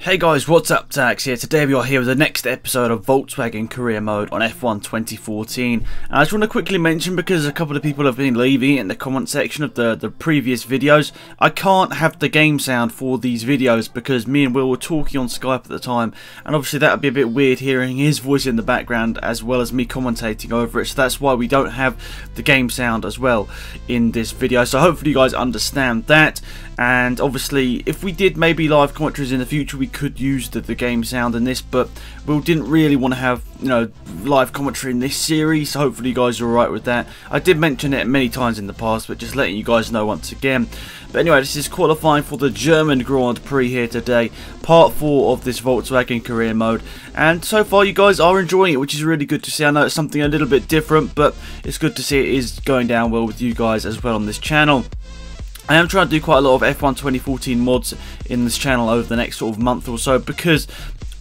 Hey guys, what's up? Tax here. Today we are here with the next episode of Volkswagen Career Mode on F1 2014. And I just want to quickly mention, because a couple of people have been leaving it in the comment section of the previous videos, I can't have the game sound for these videos because me and Will were talking on Skype at the time, and obviously that would be a bit weird hearing his voice in the background as well as me commentating over it, so that's why we don't have the game sound as well in this video. So hopefully you guys understand that. And obviously if we did maybe live commentaries in the future, we could use the game sound in this, but we didn't really want to have, you know, live commentary in this series, so hopefully you guys are alright with that. I did mention it many times in the past, but just letting you guys know once again. But anyway, this is qualifying for the German Grand Prix here today, part 4 of this Volkswagen Career Mode, and so far you guys are enjoying it, which is really good to see. I know it's something a little bit different, but it's good to see it is going down well with you guys as well on this channel. I am trying to do quite a lot of F1 2014 mods in this channel over the next sort of month or so, because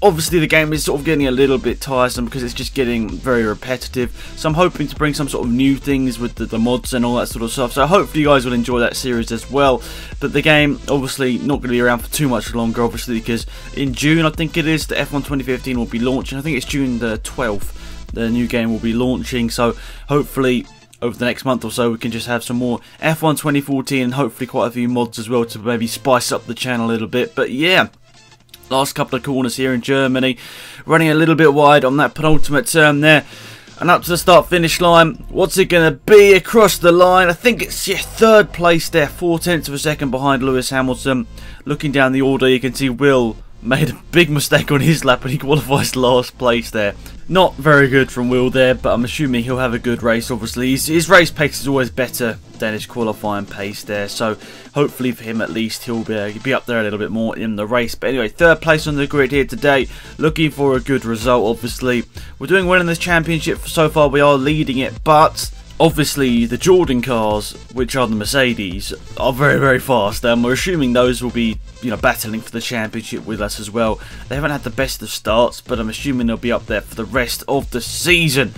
obviously the game is sort of getting a little bit tiresome because it's just getting very repetitive. So I'm hoping to bring some sort of new things with the mods and all that sort of stuff. So hopefully you guys will enjoy that series as well. But the game obviously not going to be around for too much longer, obviously, because in June I think it is, the F1 2015 will be launching. I think it's June the 12th the new game will be launching. So hopefully over the next month or so we can just have some more F1 2014 and hopefully quite a few mods as well to maybe spice up the channel a little bit. But yeah, last couple of corners here in Germany, running a little bit wide on that penultimate turn there, and up to the start finish line. What's it going to be across the line? I think it's third place there, 0.4 of a second behind Lewis Hamilton. Looking down the order, you can see Will made a big mistake on his lap and he qualifies last place there. Not very good from Will there, but I'm assuming he'll have a good race. Obviously his race pace is always better than his qualifying pace there, so hopefully for him at least he'll be up there a little bit more in the race. But anyway, third place on the grid here today, looking for a good result. Obviously we're doing well in this championship so far, we are leading it, but obviously the Jordan cars, which are the Mercedes, are very, very fast, and we're assuming those will be, you know, battling for the championship with us as well. They haven't had the best of starts, but I'm assuming they'll be up there for the rest of the season.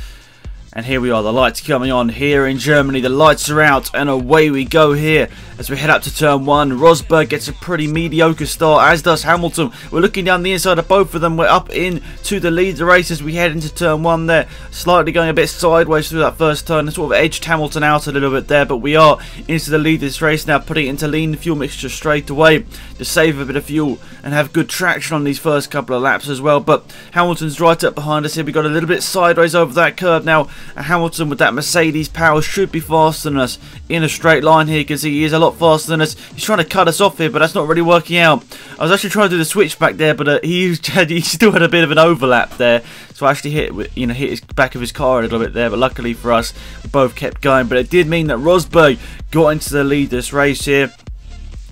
And here we are, the lights coming on here in Germany. The lights are out and away we go here as we head up to turn 1. Rosberg gets a pretty mediocre start, as does Hamilton. We're looking down the inside of both of them. We're up into the lead of the race as we head into turn 1 there. Slightly going a bit sideways through that first turn and sort of edged Hamilton out a little bit there, but we are into the lead of this race now, putting it into lean fuel mixture straight away to save a bit of fuel and have good traction on these first couple of laps as well. But Hamilton's right up behind us here. We got a little bit sideways over that curve now. Hamilton with that Mercedes power should be faster than us in a straight line here. You can see he is a lot faster than us. He's trying to cut us off here, but that's not really working out. I was actually trying to do the switch back there, but he still had a bit of an overlap there, so I actually hit his back of his car a little bit there. But luckily for us, we both kept going. But it did mean that Rosberg got into the lead this race here,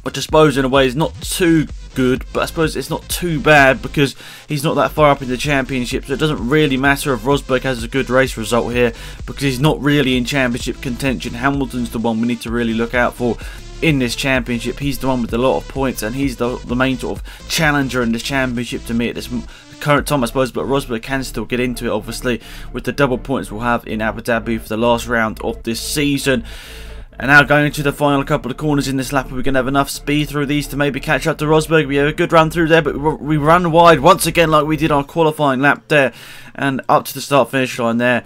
which I suppose in a way is not too good, but I suppose it's not too bad because he's not that far up in the championship, so it doesn't really matter if Rosberg has a good race result here because he's not really in championship contention. Hamilton's the one we need to really look out for in this championship. He's the one with a lot of points, and he's the main sort of challenger in this championship to me at this current time, I suppose. But Rosberg can still get into it, obviously, with the double points we'll have in Abu Dhabi for the last round of this season. And now going into the final couple of corners in this lap, we're going to have enough speed through these to maybe catch up to Rosberg. We have a good run through there, but we run wide once again like we did our qualifying lap there. And up to the start-finish line there,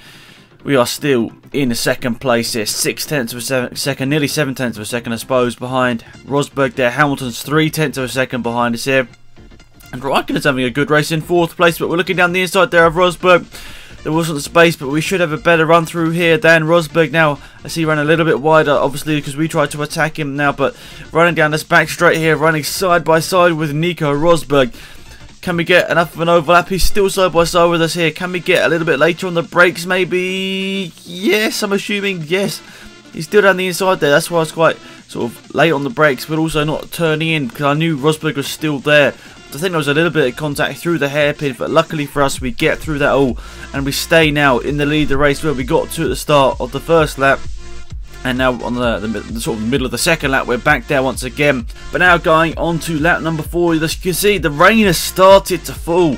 we are still in the second place here. 0.6 of a second, nearly 0.7 of a second, I suppose, behind Rosberg there. Hamilton's 0.3 of a second behind us here. And Raikkonen's having a good race in 4th place, but we're looking down the inside there of Rosberg. There wasn't the space, but we should have a better run through here than Rosberg. Now, I see he ran a little bit wider, obviously, because we tried to attack him now, but running down this back straight here, running side by side with Nico Rosberg. Can we get enough of an overlap? He's still side by side with us here. Can we get a little bit later on the brakes, maybe? Yes, I'm assuming, yes. He's still down the inside there. That's why I was quite sort of late on the brakes, but also not turning in, because I knew Rosberg was still there. I think there was a little bit of contact through the hairpin, but luckily for us we get through that all and we stay now in the lead of the race where we got to at the start of the first lap. And now on the sort of middle of the second lap, we're back there once again. But now going on to lap number 4, as you can see, the rain has started to fall.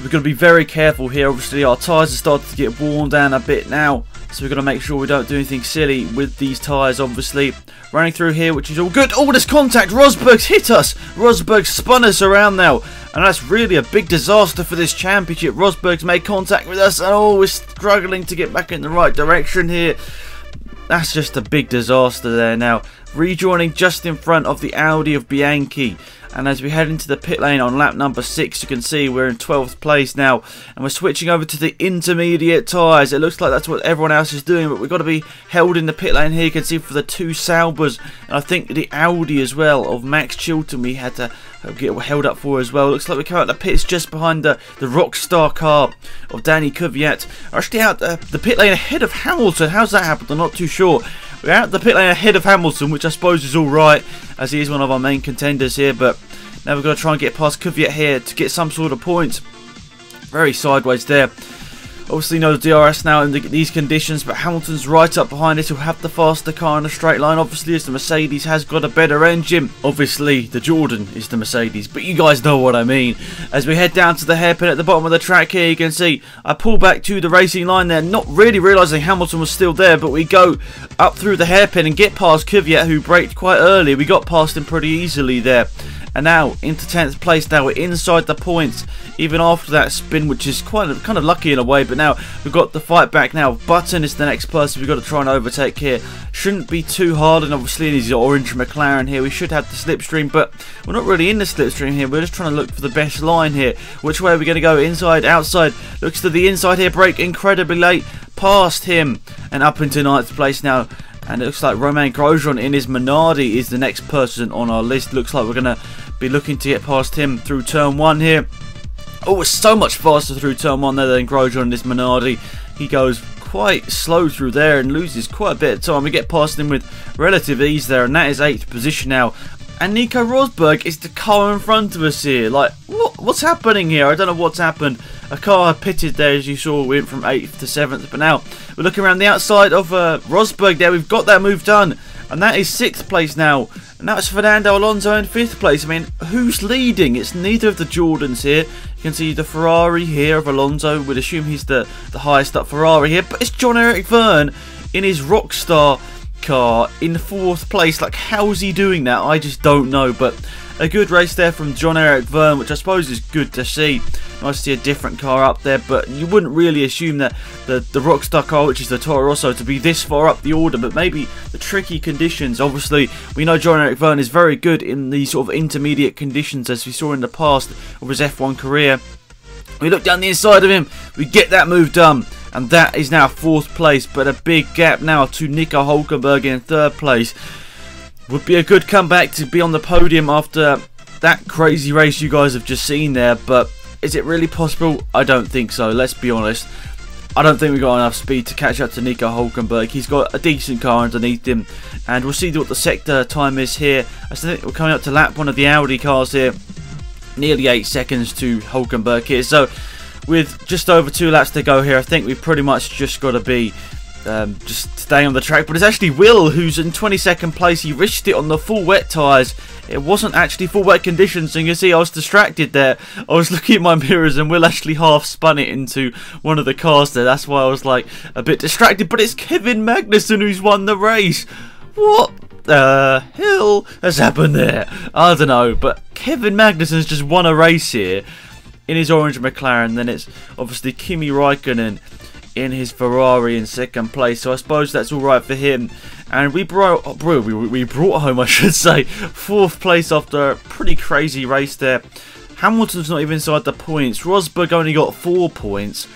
We've got to be very careful here. Obviously our tyres have started to get worn down a bit now. So we've got to make sure we don't do anything silly with these tyres, obviously. Running through here, which is all good. Oh, there's contact. Rosberg's hit us. Rosberg spun us around now. And that's really a big disaster for this championship. Rosberg's made contact with us. And oh, we're struggling to get back in the right direction here. That's just a big disaster there now. Rejoining just in front of the Audi of Bianchi. And as we head into the pit lane on lap number 6, you can see we're in 12th place now. And we're switching over to the intermediate tyres. It looks like that's what everyone else is doing, but we've got to be held in the pit lane here. You can see for the 2 Saubers, and I think the Audi as well of Max Chilton we had to get held up for as well. Looks like we come out the pits just behind the Rockstar car of Danny Kvyat. We're actually out the pit lane ahead of Hamilton. How's that happened? I'm not too sure. We're out the pit lane ahead of Hamilton, which I suppose is alright, as he is one of our main contenders here, but now we've got to try and get past Kvyat here to get some sort of points. Very sideways there. Obviously no DRS now in these conditions, but Hamilton's right up behind us. He'll have the faster car in a straight line, obviously, as the Mercedes has got a better engine. Obviously the Jordan is the Mercedes, but you guys know what I mean. As we head down to the hairpin at the bottom of the track here, you can see I pull back to the racing line there, not really realising Hamilton was still there, but we go up through the hairpin and get past Kvyat, who braked quite early. We got past him pretty easily there. And now into 10th place. Now we're inside the points even after that spin, which is kind of lucky in a way, but now we've got the fight back now. Button is the next person we've got to try and overtake here. Shouldn't be too hard, and obviously in his orange McLaren here we should have the slipstream, but we're not really in the slipstream here. We're just trying to look for the best line here. Which way are we going to go? Inside, outside? Looks to the inside here. Brake incredibly late past him and up into 9th place now. And it looks like Romain Grosjean in his Minardi is the next person on our list. Looks like we're going to be looking to get past him through turn 1 here. Oh, it's so much faster through turn 1 there than Grosjean in his Minardi. He goes quite slow through there and loses quite a bit of time. We get past him with relative ease there, and that is 8th position now. And Nico Rosberg is the car in front of us here. Like, what's happening here? I don't know what's happened. A car pitted there, as you saw, went from 8th to 7th. But now we're looking around the outside of Rosberg there. We've got that move done. And that is 6th place now. And that's Fernando Alonso in 5th place. I mean, who's leading? It's neither of the Jordans here. You can see the Ferrari here of Alonso. We'd assume he's the highest up Ferrari here. But it's Jean-Eric Vergne in his Rockstar car in 4th place. Like, how's he doing that? I just don't know. But a good race there from Jean-Eric Vergne, which I suppose is good to see. Nice to see a different car up there, but you wouldn't really assume that the Rockstar car, which is the Toro Rosso, to be this far up the order, but maybe the tricky conditions. Obviously, we know Jean-Eric Vergne is very good in these sort of intermediate conditions, as we saw in the past of his F1 career. We look down the inside of him, we get that move done, and that is now 4th place, but a big gap now to Nico Hülkenberg in 3rd place. Would be a good comeback to be on the podium after that crazy race you guys have just seen there, but is it really possible? I don't think so, let's be honest. I don't think we've got enough speed to catch up to Nico Hülkenberg. He's got a decent car underneath him, and we'll see what the sector time is here. I think we're coming up to lap 1 of the Audi cars here. Nearly 8 seconds to Hülkenberg here, so with just over 2 laps to go here, I think we've pretty much just got to be just staying on the track. But it's actually Will who's in 22nd place. He risked it on the full wet tyres. It wasn't actually full wet conditions, so you can see I was distracted there. I was looking at my mirrors and Will actually half spun it into one of the cars there. That's why I was like a bit distracted. But it's Kevin Magnussen who's won the race. What the hell has happened there? I don't know, but Kevin Magnussen's just won a race here in his orange McLaren. Then it's obviously Kimi Raikkonen in his Ferrari in 2nd place, so I suppose that's alright for him. And we brought home, I should say, 4th place after a pretty crazy race there. Hamilton's not even inside the points. Rosberg only got 4 points.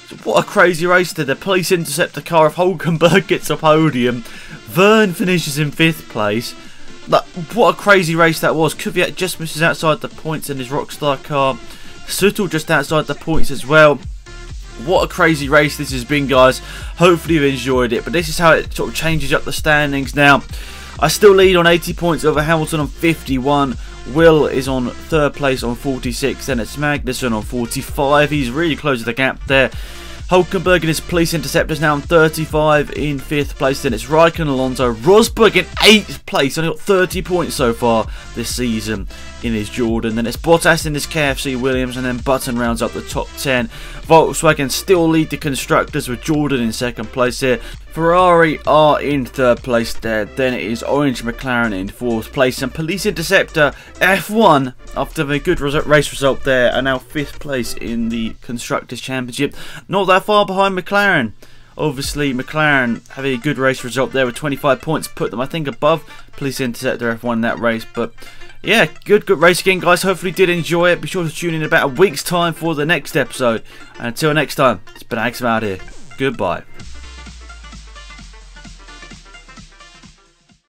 So what a crazy race there. The police intercept the car if Hülkenberg gets a podium. Vergne finishes in 5th place. Like, what a crazy race that was. Kvyat just misses outside the points in his Rockstar car. Suttel just outside the points as well. What a crazy race this has been, guys. Hopefully you've enjoyed it, but this is how it sort of changes up the standings now. I still lead on 80 points over Hamilton on 51. Will is on 3rd place on 46. Then it's Magnussen on 45. He's really closing the gap there. Hülkenberg and his police interceptors now on 35 in 5th place. Then it's Raikkonen, Alonso, Rosberg in 8th place. Only got 30 points so far this season. in his Jordan. Then it's Bottas in his KFC Williams, and then Button rounds up the top 10. Volkswagen still lead the constructors with Jordan in second place here. Ferrari are in third place there. Then it is Orange McLaren in fourth place, and Police Interceptor F1, after the good race result there, are now fifth place in the Constructors' Championship. Not that far behind McLaren. Obviously, McLaren have a good race result there with 25 points, put them, I think, above Police Interceptor F1 in that race. But yeah, good race again, guys. Hopefully you did enjoy it. Be sure to tune in about a week's time for the next episode. And until next time, it's been AlexZAfRo out here. Goodbye.